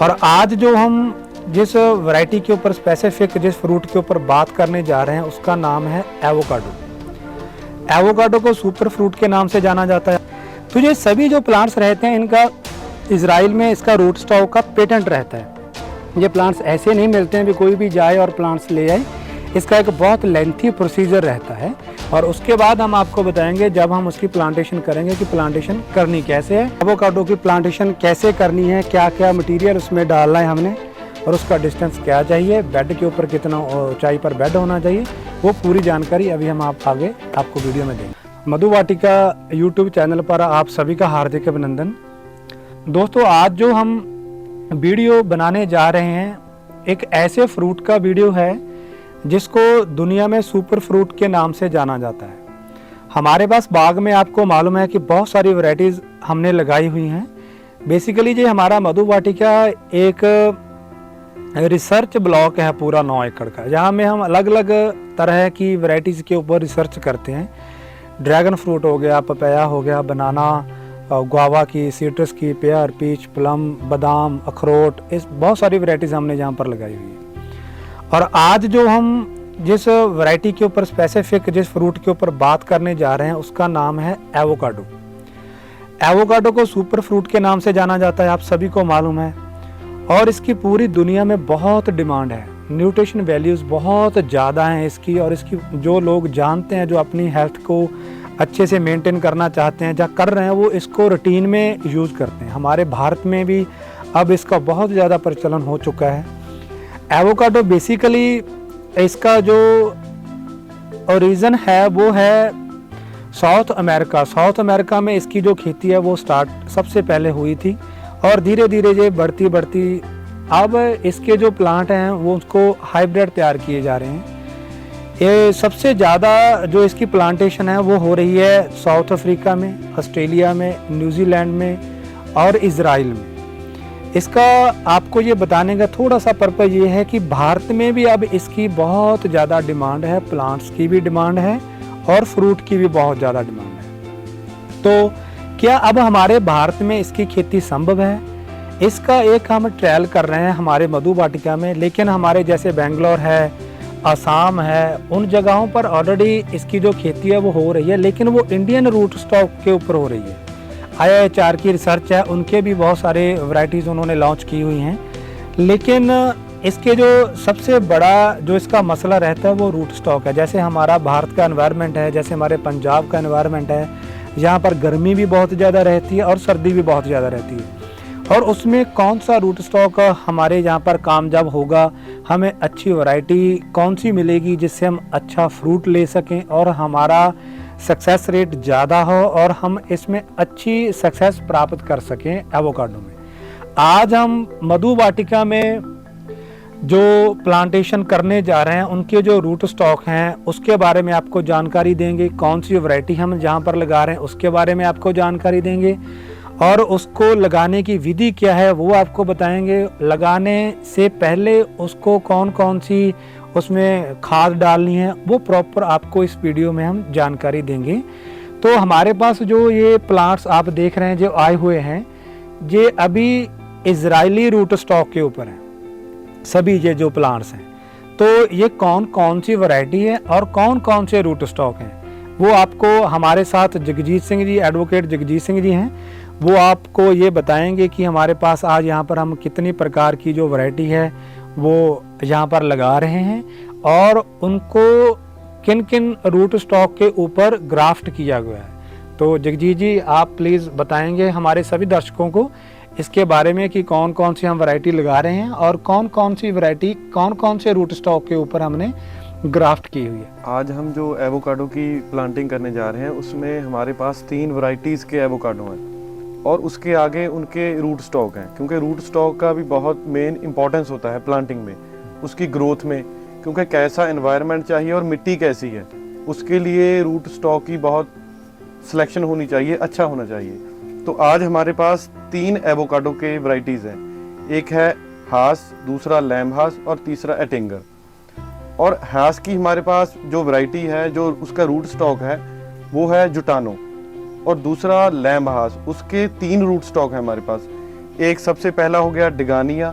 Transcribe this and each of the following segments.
और आज जो हम जिस वैरायटी के ऊपर स्पेसिफिक जिस फ्रूट के ऊपर बात करने जा रहे हैं उसका नाम है एवोकाडो। एवोकाडो को सुपर फ्रूट के नाम से जाना जाता है। तो ये सभी जो प्लांट्स रहते हैं इनका इजराइल में इसका रूट स्टॉक का पेटेंट रहता है। ये प्लांट्स ऐसे नहीं मिलते हैं कि कोई भी जाए और प्लांट्स ले आए। इसका एक बहुत लेंथी प्रोसीजर रहता है और उसके बाद हम आपको बताएंगे जब हम उसकी प्लांटेशन करेंगे कि प्लांटेशन करनी कैसे है, एवोकाडो की प्लांटेशन कैसे करनी है, क्या क्या मटेरियल उसमें डालना है हमने और उसका डिस्टेंस क्या चाहिए, बेड के ऊपर कितना ऊंचाई पर बेड होना चाहिए, वो पूरी जानकारी अभी हम आगे आपको वीडियो में देंगे। मधु वाटिका यूट्यूब चैनल पर आप सभी का हार्दिक अभिनंदन। दोस्तों, आज जो हम वीडियो बनाने जा रहे हैं एक ऐसे फ्रूट का वीडियो है जिसको दुनिया में सुपर फ्रूट के नाम से जाना जाता है। हमारे पास बाग में आपको मालूम है कि बहुत सारी वैरायटीज़ हमने लगाई हुई हैं। बेसिकली ये हमारा मधु वाटिका एक रिसर्च ब्लॉक है पूरा 9 एकड़ का, जहाँ में हम अलग अलग तरह की वैरायटीज़ के ऊपर रिसर्च करते हैं। ड्रैगन फ्रूट हो गया, पपाया हो गया, बनाना, गुआवा की, सीट्रस की, पेयर, पीच, प्लम, बादाम, अखरोट, इस बहुत सारी वैरायटीज़ हमने यहाँ पर लगाई हुई है। और आज जो हम जिस वैरायटी के ऊपर स्पेसिफिक जिस फ्रूट के ऊपर बात करने जा रहे हैं उसका नाम है एवोकाडो। एवोकाडो को सुपर फ्रूट के नाम से जाना जाता है, आप सभी को मालूम है। और इसकी पूरी दुनिया में बहुत डिमांड है, न्यूट्रिशन वैल्यूज़ बहुत ज़्यादा हैं इसकी। और इसकी जो लोग जानते हैं, जो अपनी हेल्थ को अच्छे से मेंटेन करना चाहते हैं, जहाँ कर रहे हैं, वो इसको रूटीन में यूज़ करते हैं। हमारे भारत में भी अब इसका बहुत ज़्यादा प्रचलन हो चुका है। एवोकाडो बेसिकली इसका जो ओरिजिन है वो है साउथ अमेरिका में इसकी जो खेती है वो स्टार्ट सबसे पहले हुई थी और धीरे धीरे ये बढ़ती अब इसके जो प्लांट हैं वो उसको हाइब्रिड तैयार किए जा रहे हैं। ये सबसे ज़्यादा जो इसकी प्लांटेशन है वो हो रही है साउथ अफ्रीका में, ऑस्ट्रेलिया में, न्यूजीलैंड में और इजराइल में। इसका आपको ये बताने का थोड़ा सा पर्पज़ ये है कि भारत में भी अब इसकी बहुत ज़्यादा डिमांड है, प्लांट्स की भी डिमांड है और फ्रूट की भी बहुत ज़्यादा डिमांड है। तो क्या अब हमारे भारत में इसकी खेती संभव है? इसका एक हम ट्रायल कर रहे हैं हमारे मधु वाटिका में, लेकिन हमारे जैसे बेंगलोर है, असम है, उन जगहों पर ऑलरेडी इसकी जो खेती है वो हो रही है, लेकिन वो इंडियन रूट स्टॉक के ऊपर हो रही है। IIHR की रिसर्च है, उनके भी बहुत सारे वैरायटीज़ उन्होंने लॉन्च की हुई हैं। लेकिन इसके जो सबसे बड़ा जो इसका मसला रहता है वो रूट स्टॉक है। जैसे हमारा भारत का एनवायरनमेंट है, जैसे हमारे पंजाब का एनवायरनमेंट है, यहाँ पर गर्मी भी बहुत ज़्यादा रहती है और सर्दी भी बहुत ज़्यादा रहती है। और उसमें कौन सा रूट स्टॉक हमारे यहाँ पर कामयाब होगा, हमें अच्छी वैरायटी कौन सी मिलेगी जिससे हम अच्छा फ्रूट ले सकें और हमारा सक्सेस रेट ज़्यादा हो और हम इसमें अच्छी सक्सेस प्राप्त कर सकें एवोकाडो में। आज हम मधु वाटिका में जो प्लांटेशन करने जा रहे हैं उनके जो रूट स्टॉक हैं उसके बारे में आपको जानकारी देंगे। कौन सी वैरायटी हम जहाँ पर लगा रहे हैं उसके बारे में आपको जानकारी देंगे और उसको लगाने की विधि क्या है वो आपको बताएंगे। लगाने से पहले उसको कौन कौन सी उसमें खाद डालनी है वो प्रॉपर आपको इस वीडियो में हम जानकारी देंगे। तो हमारे पास जो ये प्लांट्स आप देख रहे हैं जो आए हुए हैं, ये अभी इजरायली रूट स्टॉक के ऊपर हैं सभी ये जो प्लांट्स हैं। तो ये कौन कौन सी वैरायटी है और कौन कौन से रूट स्टॉक हैं वो आपको हमारे साथ जगजीत सिंह जी, एडवोकेट जगजीत सिंह जी हैं, वो आपको ये बताएंगे कि हमारे पास आज यहाँ पर हम कितनी प्रकार की जो वैरायटी है वो यहाँ पर लगा रहे हैं और उनको किन किन रूट स्टॉक के ऊपर ग्राफ्ट किया गया है। तो जगजीत जी आप प्लीज़ बताएंगे हमारे सभी दर्शकों को इसके बारे में कि कौन कौन सी हम वैरायटी लगा रहे हैं और कौन कौन सी वैरायटी कौन कौन से रूट स्टॉक के ऊपर हमने ग्राफ्ट की हुई है। आज हम जो एवोकाडो की प्लांटिंग करने जा रहे हैं उसमें हमारे पास 3 वैरायटीज़ के एवोकाडो हैं और उसके आगे उनके रूट स्टॉक हैं, क्योंकि रूट स्टॉक का भी बहुत मेन इंपॉर्टेंस होता है प्लांटिंग में, उसकी ग्रोथ में, क्योंकि कैसा एनवायरनमेंट चाहिए और मिट्टी कैसी है उसके लिए रूट स्टॉक की बहुत सिलेक्शन होनी चाहिए, अच्छा होना चाहिए। तो आज हमारे पास 3 एवोकाडो के वैरायटीज़ हैं, एक है हास, दूसरा लैम हास और तीसरा एटिंगर। और हास की हमारे पास जो वैरायटी है जो उसका रूट स्टॉक है वो है जुटानो और दूसरा लैम हास, उसके 3 रूट स्टॉक है हमारे पास। एक सबसे पहला हो गया डिगानिया,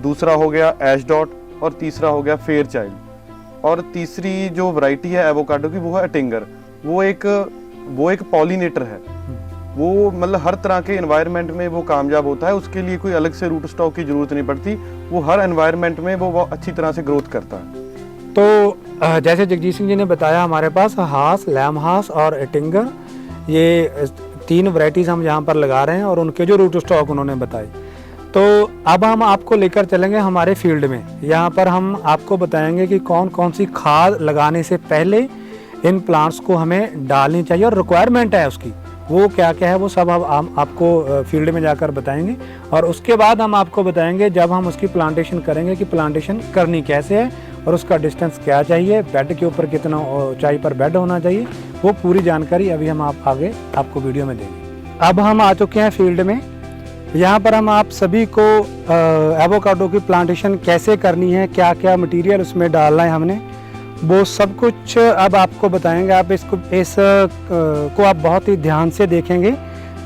दूसरा हो गया एशडॉट और तीसरा हो गया फेयर चाइल्ड। और तीसरी जो वैरायटी है एवोकाडो की वो है अटिंगर। वो एक पॉलिनेटर है, वो मतलब हर तरह के एनवायरनमेंट में वो कामयाब होता है, उसके लिए कोई अलग से रूट स्टॉक की जरूरत नहीं पड़ती, वो हर एनवायरनमेंट में वो अच्छी तरह से ग्रोथ करता है। तो जैसे जगजीत सिंह जी ने बताया, हमारे पास हास, लैम हास और अटिंगर, ये 3 वैरायटीज़ हम यहाँ पर लगा रहे हैं और उनके जो रूट स्टॉक उन्होंने बताए। तो अब हम आपको लेकर चलेंगे हमारे फील्ड में। यहाँ पर हम आपको बताएंगे कि कौन कौन सी खाद लगाने से पहले इन प्लांट्स को हमें डालनी चाहिए और रिक्वायरमेंट है उसकी, वो क्या क्या है, वो सब हम आपको फील्ड में जाकर बताएंगे। और उसके बाद हम आपको बताएंगे जब हम उसकी प्लांटेशन करेंगे कि प्लांटेशन करनी कैसे है और उसका डिस्टेंस क्या चाहिए, बेड के ऊपर कितना ऊंचाई पर बेड होना चाहिए, वो पूरी जानकारी अभी हम आगे आपको वीडियो में देंगे। अब हम आ चुके हैं फील्ड में। यहाँ पर हम आप सभी को एवोकाडो की प्लांटेशन कैसे करनी है, क्या क्या मटेरियल उसमें डालना है हमने, वो सब कुछ अब आपको बताएंगे। आप इसको आप बहुत ही ध्यान से देखेंगे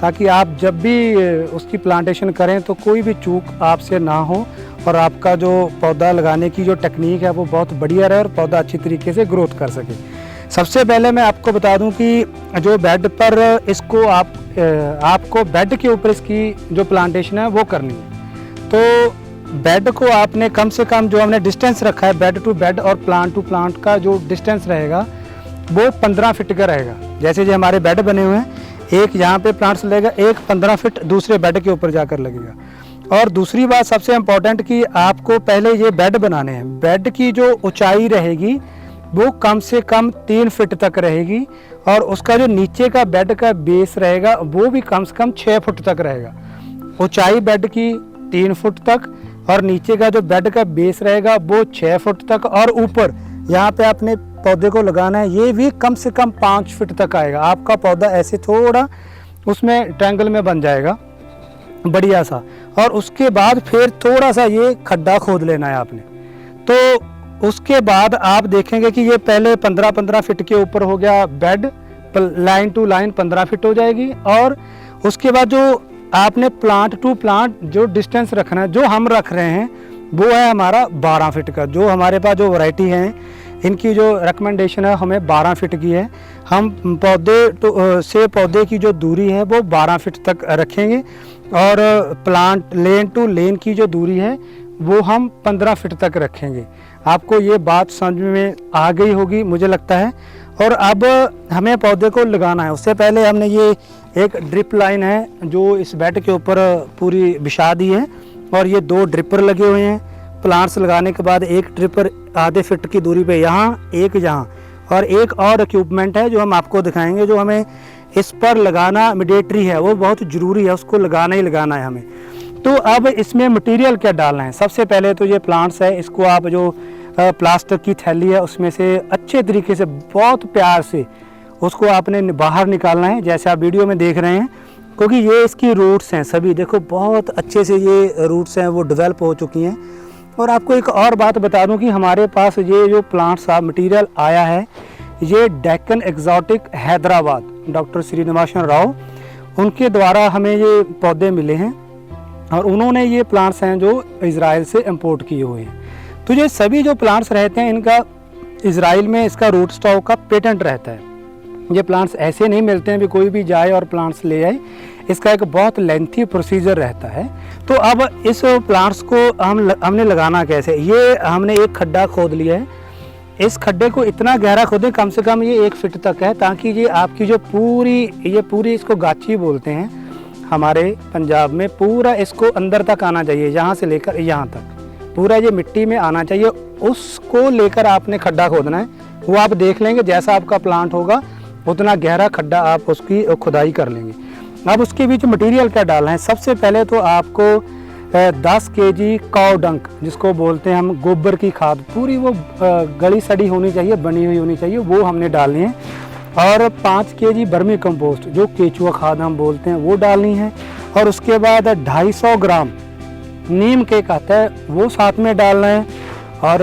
ताकि आप जब भी उसकी प्लांटेशन करें तो कोई भी चूक आपसे ना हो और आपका जो पौधा लगाने की जो टेक्निक है वो बहुत बढ़िया रहे और पौधा अच्छी तरीके से ग्रोथ कर सके। सबसे पहले मैं आपको बता दूं कि जो बेड पर इसको आपको बेड के ऊपर इसकी जो प्लांटेशन है वो करनी है। तो बेड को आपने कम से कम जो हमने डिस्टेंस रखा है बेड टू बेड और प्लांट टू प्लांट का जो डिस्टेंस रहेगा वो 15 फीट का रहेगा। जैसे जो हमारे बेड बने हुए हैं, एक यहाँ पे प्लांट्स लगेगा, एक 15 फीट दूसरे बेड के ऊपर जाकर लगेगा। और दूसरी बात सबसे इम्पोर्टेंट कि आपको पहले ये बेड बनाने हैं, बेड की जो ऊंचाई रहेगी वो कम से कम 3 फीट तक रहेगी और उसका जो नीचे का बेड का बेस रहेगा वो भी कम से कम 6 फुट तक रहेगा। ऊंचाई बेड की 3 फुट तक और नीचे का जो बेड का बेस रहेगा वो 6 फुट तक, और ऊपर यहाँ पे आपने पौधे को लगाना है ये भी कम से कम 5 फीट तक आएगा। आपका पौधा ऐसे थोड़ा उसमें ट्रायंगल में बन जाएगा बढ़िया सा, और उसके बाद फिर थोड़ा सा ये खड्डा खोद लेना है आपने। तो उसके बाद आप देखेंगे कि ये पहले 15-15 फीट के ऊपर हो गया bed, line to line 15 feet हो जाएगी। और उसके बाद जो आपने प्लांट टू प्लांट जो डिस्टेंस रखना है, जो हम रख रहे हैं वो है हमारा 12 फीट का। जो हमारे पास जो वैरायटी है इनकी जो रिकमेंडेशन है हमें 12 फीट की है। हम पौधे से पौधे की जो दूरी है वो 12 फीट तक रखेंगे और प्लांट लेन टू लेन की जो दूरी है वो हम 15 फीट तक रखेंगे। आपको ये बात समझ में आ गई होगी मुझे लगता है। और अब हमें पौधे को लगाना है, उससे पहले हमने ये एक ड्रिप लाइन है जो इस बेड के ऊपर पूरी बिछा दी है और ये 2 ड्रिपर लगे हुए हैं। प्लांट्स लगाने के बाद एक ड्रिपर आधे फीट की दूरी पे यहाँ, एक यहाँ, और एक और इक्विपमेंट है जो हम आपको दिखाएंगे जो हमें इस पर लगाना मैंडेटरी है, वो बहुत ज़रूरी है, उसको लगाना ही लगाना है हमें। तो अब इसमें मटेरियल क्या डालना है, सबसे पहले तो ये प्लांट्स है, इसको आप जो प्लास्टिक की थैली है उसमें से अच्छे तरीके से बहुत प्यार से उसको आपने बाहर निकालना है, जैसे आप वीडियो में देख रहे हैं, क्योंकि ये इसकी रूट्स हैं सभी, देखो बहुत अच्छे से ये रूट्स हैं वो डेवलप हो चुकी हैं। और आपको एक और बात बता दूं कि हमारे पास ये जो प्लांट्स मटेरियल आया है ये डेक्कन एक्सोटिक हैदराबाद डॉक्टर श्रीनिवासन राव उनके द्वारा हमें ये पौधे मिले हैं और उन्होंने ये प्लांट्स हैं जो इज़राइल से इंपोर्ट किए हुए हैं। तो ये सभी जो प्लांट्स रहते हैं इनका इज़राइल में इसका रूट स्टॉक का पेटेंट रहता है। ये प्लांट्स ऐसे नहीं मिलते हैं भी कोई भी जाए और प्लांट्स ले आए, इसका एक बहुत लेंथी प्रोसीजर रहता है। तो अब इस प्लांट्स को हमने लगाना कैसे, ये हमने एक खड्डा खोद लिया है। इस खड्डे को इतना गहरा खोदें, कम से कम ये 1 फीट तक है, ताकि ये आपकी जो पूरी इसको गाची बोलते हैं हमारे पंजाब में, पूरा इसको अंदर तक आना चाहिए, यहाँ से लेकर यहाँ तक पूरा ये मिट्टी में आना चाहिए। उसको लेकर आपने खड्डा खोदना है, वो आप देख लेंगे जैसा आपका प्लांट होगा उतना गहरा खड्डा आप उसकी खुदाई कर लेंगे। अब उसके बीच मटेरियल क्या डालना है, सबसे पहले तो आपको 10 केजी काऊ डंक जिसको बोलते हैं हम गोबर की खाद, पूरी वो गली सड़ी होनी चाहिए, बनी हुई होनी चाहिए, वो हमने डालनी है। और 5 केजी बर्मी कंपोस्ट जो केचुआ खाद हम बोलते हैं वो डालनी है। और उसके बाद 250 ग्राम नीम केक आता है वो साथ में डालना है। और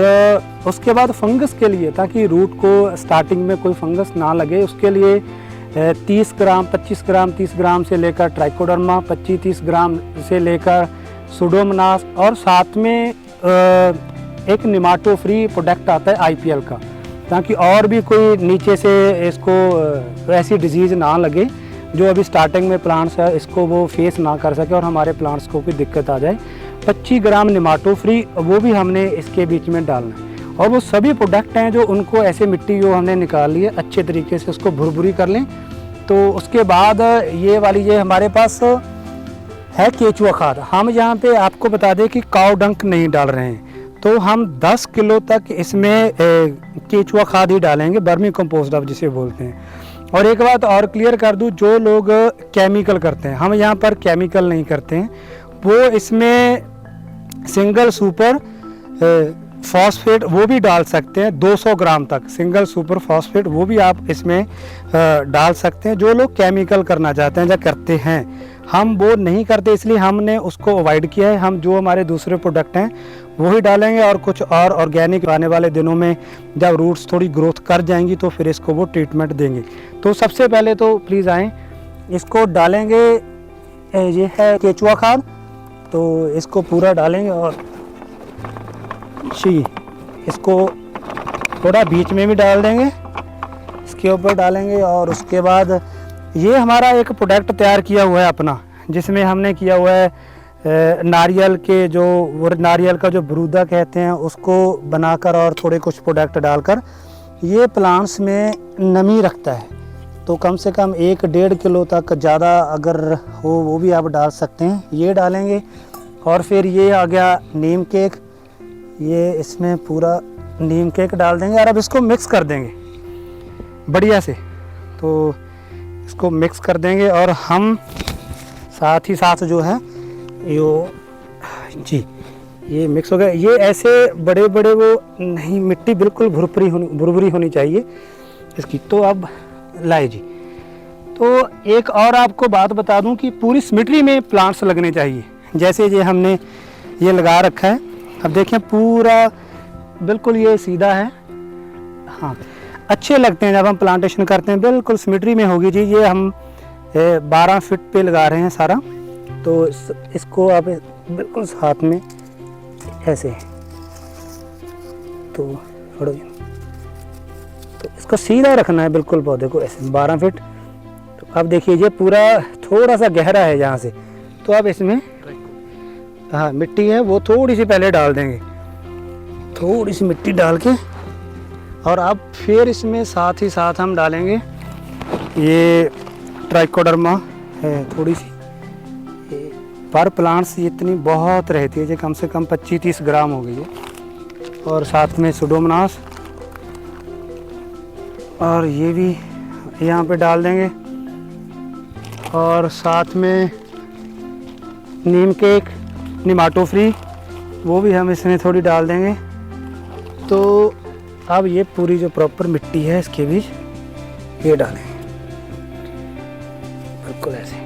उसके बाद फंगस के लिए, ताकि रूट को स्टार्टिंग में कोई फंगस ना लगे, उसके लिए 30 ग्राम 25 ग्राम 30 ग्राम से लेकर ट्राइकोडर्मा, 25-30 ग्राम से लेकर सुडोमोनास, और साथ में एक निमाटो फ्री प्रोडक्ट आता है IPL का, ताकि और भी कोई नीचे से इसको ऐसी डिजीज़ ना लगे जो अभी स्टार्टिंग में प्लांट्स है इसको वो फेस ना कर सके और हमारे प्लांट्स को कोई दिक्कत आ जाए। 25 ग्राम निमाटो फ्री वो भी हमने इसके बीच में डालना है। और वो सभी प्रोडक्ट हैं जो उनको ऐसे मिट्टी जो हमने निकाल ली है अच्छे तरीके से उसको भुरभुरी कर लें। तो उसके बाद ये हमारे पास है केचुआ खाद। हम यहाँ पे आपको बता दें कि काऊ डंक नहीं डाल रहे हैं, तो हम 10 किलो तक इसमें केचुआ खाद ही डालेंगे, वर्मी कंपोस्ट आप जिसे बोलते हैं। और एक बात और क्लियर कर दूं, जो लोग केमिकल करते हैं, हम यहाँ पर केमिकल नहीं करते हैं, वो इसमें सिंगल सुपर फॉस्फेट वो भी डाल सकते हैं 200 ग्राम तक, सिंगल सुपर फॉस्फेट वो भी आप इसमें डाल सकते हैं। जो लोग केमिकल करना चाहते हैं या करते हैं, हम वो नहीं करते, इसलिए हमने उसको अवॉइड किया है। हम जो हमारे दूसरे प्रोडक्ट हैं वो ही डालेंगे और कुछ और ऑर्गेनिक आने वाले दिनों में जब रूट्स थोड़ी ग्रोथ कर जाएंगी तो फिर इसको वो ट्रीटमेंट देंगे। तो सबसे पहले तो प्लीज़ आएँ, इसको डालेंगे, ये है केचुआ खाद, तो इसको पूरा डालेंगे और इसको थोड़ा बीच में भी डाल देंगे, इसके ऊपर डालेंगे। और उसके बाद ये हमारा एक प्रोडक्ट तैयार किया हुआ है अपना, जिसमें हमने किया हुआ है नारियल के जो वो नारियल का जो बरूदा कहते हैं उसको बनाकर और थोड़े कुछ प्रोडक्ट डालकर ये प्लांट्स में नमी रखता है। तो कम से कम 1-1.5 किलो तक ज़्यादा अगर हो वो भी आप डाल सकते हैं, ये डालेंगे। और फिर ये आ गया नीम केक, ये इसमें पूरा नीम केक डाल देंगे और अब इसको मिक्स कर देंगे बढ़िया से। तो इसको मिक्स कर देंगे और हम साथ ही साथ जो है ये मिक्स हो गया। ये ऐसे बड़े बड़े वो नहीं, मिट्टी बिल्कुल भुरभुरी होनी चाहिए इसकी। तो अब लाए जी, तो एक और आपको बात बता दूं कि पूरी सिमेट्री में प्लांट्स लगने चाहिए। जैसे ये हमने ये लगा रखा है, अब देखें पूरा बिल्कुल ये सीधा है। हाँ, अच्छे लगते हैं जब हम प्लांटेशन करते हैं, बिल्कुल सिमेट्री में होगी जी। ये हम 12 फीट पे लगा रहे हैं सारा, तो इसको आप बिल्कुल साथ में ऐसे, तो इसको सीधा रखना है बिल्कुल पौधे को ऐसे 12 फीट। तो अब देखिए ये पूरा थोड़ा सा गहरा है यहाँ से, तो अब इसमें हाँ मिट्टी है वो थोड़ी सी पहले डाल देंगे, थोड़ी सी मिट्टी डाल के। और अब फिर इसमें साथ ही साथ हम डालेंगे ये ट्राइकोडर्मा है थोड़ी सी, पर प्लांट्स इतनी बहुत रहती है, ये कम से कम 25-30 ग्राम हो गई है। और साथ में सुडोमोनास, और ये भी यहाँ पे डाल देंगे। और साथ में नीम केक, निमाटो फ्री वो भी हम इसमें थोड़ी डाल देंगे। तो अब ये पूरी जो प्रॉपर मिट्टी है इसके बीच ये डालें बिल्कुल ऐसे।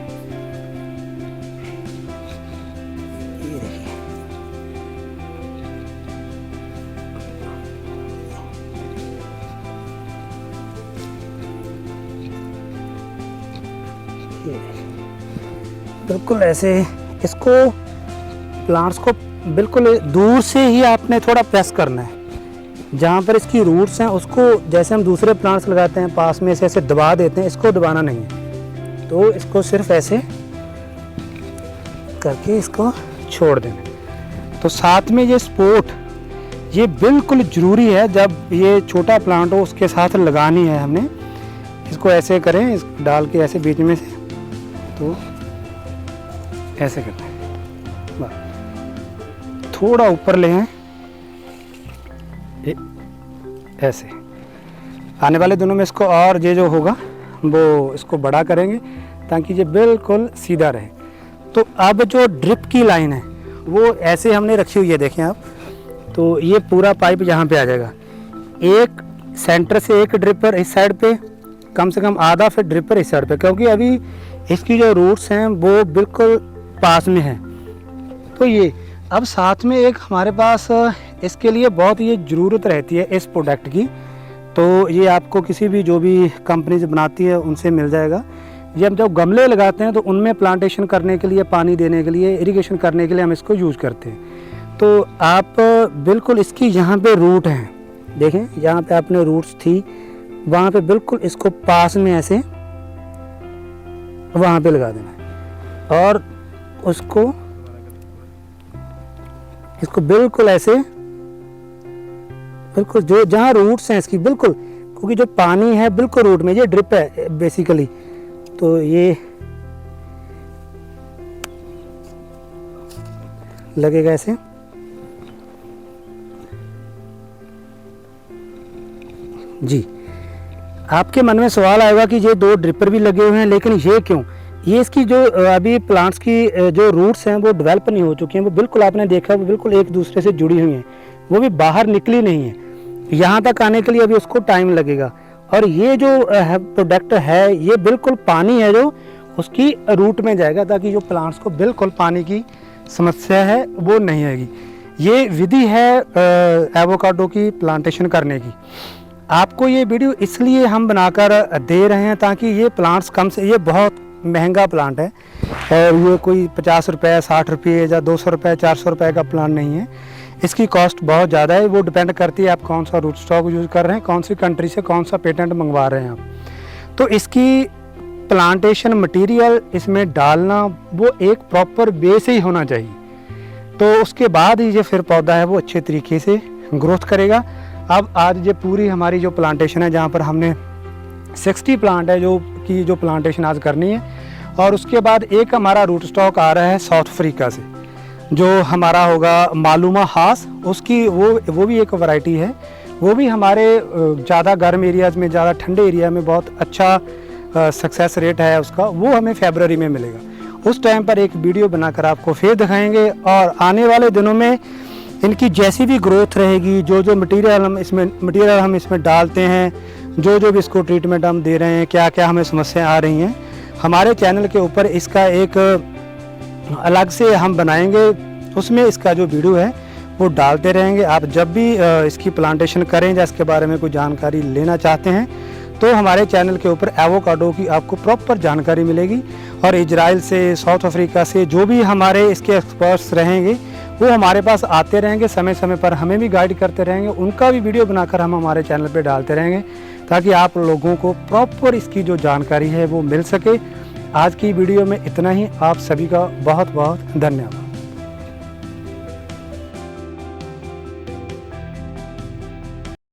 ये देखिए, बिल्कुल ऐसे इसको प्लांट्स को बिल्कुल दूर से ही आपने थोड़ा प्रेस करना है। जहाँ पर इसकी रूट्स हैं उसको, जैसे हम दूसरे प्लांट्स लगाते हैं पास में से ऐसे दबा देते हैं, इसको दबाना नहीं है। तो इसको सिर्फ ऐसे करके इसको छोड़ देना। तो साथ में ये सपोर्ट ये बिल्कुल ज़रूरी है, जब ये छोटा प्लांट हो उसके साथ लगानी है हमने। इसको ऐसे करें, इस डाल के ऐसे बीच में से, तो ऐसे करते हैं, थोड़ा ऊपर ले हैं ऐसे। आने वाले दिनों में इसको और ये जो होगा वो इसको बड़ा करेंगे ताकि ये बिल्कुल सीधा रहे। तो अब जो ड्रिप की लाइन है वो ऐसे हमने रखी हुई है, देखें आप। तो ये पूरा पाइप यहाँ पे आ जाएगा, एक सेंटर से एक ड्रिपर इस साइड पे, कम से कम आधा फिट ड्रिपर इस साइड पे, क्योंकि अभी इसकी जो रूट्स हैं वो बिल्कुल पास में हैं। तो ये अब साथ में एक हमारे पास इसके लिए बहुत ये ज़रूरत रहती है इस प्रोडक्ट की, तो ये आपको किसी भी जो भी कंपनी से बनाती है उनसे मिल जाएगा। ये हम जब गमले लगाते हैं तो उनमें प्लांटेशन करने के लिए, पानी देने के लिए, इरिगेशन करने के लिए हम इसको यूज़ करते हैं। तो आप बिल्कुल इसकी यहाँ पे रूट हैं, देखें यहाँ पे आपने रूट्स थी, वहाँ पे बिल्कुल इसको पास में ऐसे वहाँ पे लगा देना है और उसको इसको बिल्कुल ऐसे, बिल्कुल जो जहाँ रूट्स हैं इसकी बिल्कुल, क्योंकि जो पानी है बिल्कुल रूट में, ये ड्रिप है बेसिकली, तो ये लगेगा ऐसे। जी, आपके मन में सवाल आएगा कि ये 2 ड्रिपर भी लगे हुए हैं, लेकिन ये क्यों? ये इसकी जो अभी प्लांट्स की जो रूट्स हैं वो डेवलप नहीं हो चुकी हैं, वो बिल्कुल आपने देखा वो बिल्कुल एक दूसरे से जुड़ी हुई हैं, वो भी बाहर निकली नहीं है। यहाँ तक आने के लिए अभी उसको टाइम लगेगा। और ये जो प्रोडक्ट है ये बिल्कुल पानी है जो उसकी रूट में जाएगा, ताकि जो प्लांट्स को बिल्कुल पानी की समस्या है वो नहीं आएगी। ये विधि है एवोकाडो की प्लांटेशन करने की। आपको ये वीडियो इसलिए हम बनाकर दे रहे हैं ताकि ये प्लांट्स कम से, ये बहुत महंगा प्लांट है और ये कोई 50 रुपये, 60 रुपये या 200 रुपये, 400 रुपये का प्लांट नहीं है। इसकी कॉस्ट बहुत ज़्यादा है, वो डिपेंड करती है आप कौन सा रूट स्टॉक यूज़ कर रहे हैं, कौन सी कंट्री से कौन सा पेटेंट मंगवा रहे हैं आप। तो इसकी प्लांटेशन मटेरियल इसमें डालना वो एक प्रॉपर वे से ही होना चाहिए, तो उसके बाद ही ये फिर पौधा है वो अच्छे तरीके से ग्रोथ करेगा। अब आज ये पूरी हमारी जो प्लांटेशन है, जहाँ पर हमने 60 प्लांट है जो प्लांटेशन आज करनी है, और उसके बाद एक हमारा रूट स्टॉक आ रहा है साउथ अफ्रीका से, जो हमारा होगा मालूमा हास, उसकी वो भी एक वैरायटी है, वो भी हमारे ज़्यादा गर्म एरियाज़ में, ज़्यादा ठंडे एरिया में बहुत अच्छा सक्सेस रेट है उसका, वो हमें फरवरी में मिलेगा। उस टाइम पर एक वीडियो बनाकर आपको फिर दिखाएंगे, और आने वाले दिनों में इनकी जैसी भी ग्रोथ रहेगी, जो मटेरियल हम इसमें डालते हैं, जो भी इसको ट्रीटमेंट हम दे रहे हैं, क्या क्या हमें समस्याएं आ रही हैं, हमारे चैनल के ऊपर इसका एक अलग से हम बनाएंगे, उसमें इसका जो वीडियो है वो डालते रहेंगे। आप जब भी इसकी प्लांटेशन करें या इसके बारे में कोई जानकारी लेना चाहते हैं तो हमारे चैनल के ऊपर एवोकाडो की आपको प्रॉपर जानकारी मिलेगी। और इजराइल से, साउथ अफ्रीका से जो भी हमारे इसके एक्सपर्ट्स रहेंगे वो हमारे पास आते रहेंगे, समय समय पर हमें भी गाइड करते रहेंगे, उनका भी वीडियो बनाकर हम हमारे चैनल पे डालते रहेंगे, ताकि आप लोगों को प्रॉपर इसकी जो जानकारी है वो मिल सके। आज की वीडियो में इतना ही। आप सभी का बहुत बहुत धन्यवाद।